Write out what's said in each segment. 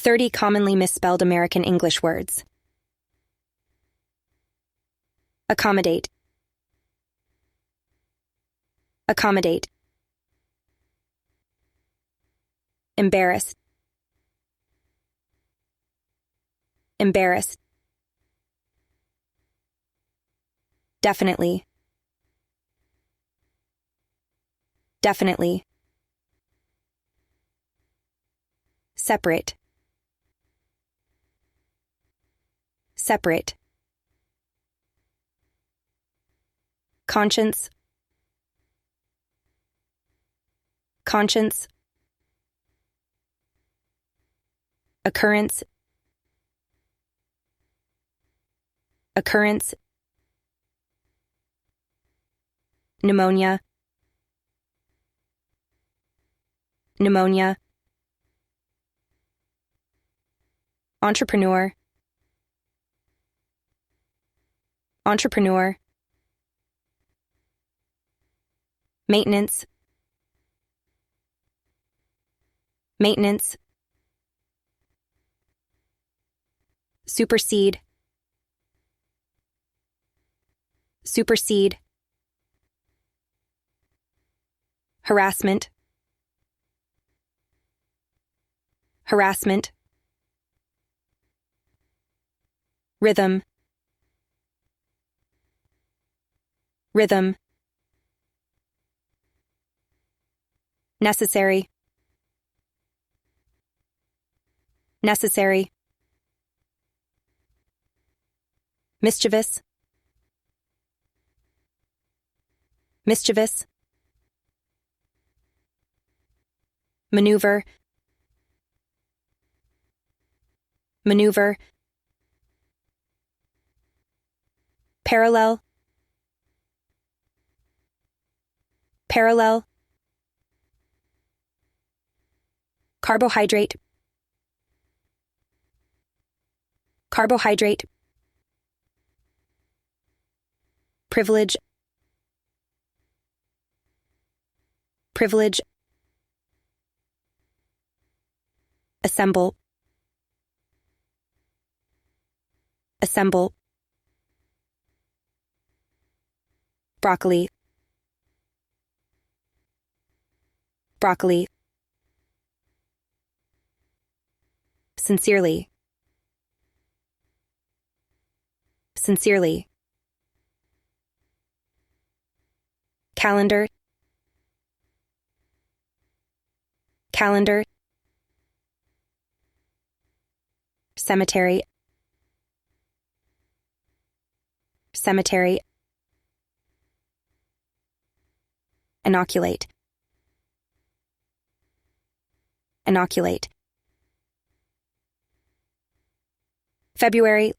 30 commonly misspelled American English words. Accommodate. Accommodate. Embarrass. Embarrass. Definitely. Definitely. Separate. Separate. Conscience. Conscience. Occurrence. Occurrence. Pneumonia. Pneumonia. Entrepreneur. Entrepreneur. Maintenance. Maintenance. Supersede. Supersede. Harassment. Harassment. Rhythm. Rhythm. Necessary. Necessary. Mischievous. Mischievous. Maneuver. Maneuver. Parallel. Parallel. Carbohydrate. Carbohydrate. Privilege. Privilege. Assemble. Assemble. Broccoli. Broccoli. Sincerely. Sincerely. Calendar. Calendar. Cemetery. Cemetery. Inoculate. Inoculate. February.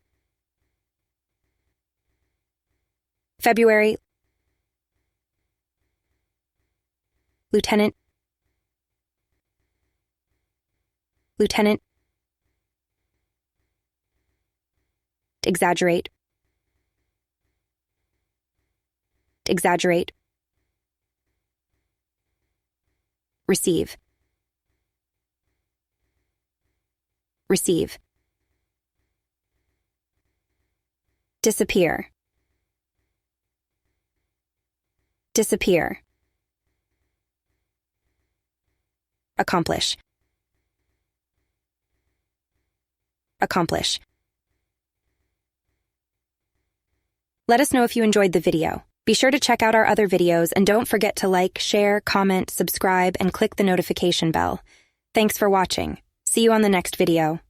February. Lieutenant. Lieutenant. Exaggerate. Exaggerate. Receive. Receive. Disappear. Disappear. Accomplish. Accomplish. Let us know if you enjoyed the video. Be sure to check out our other videos and don't forget to like, share, comment, subscribe, and click the notification bell. Thanks for watching. See you on the next video.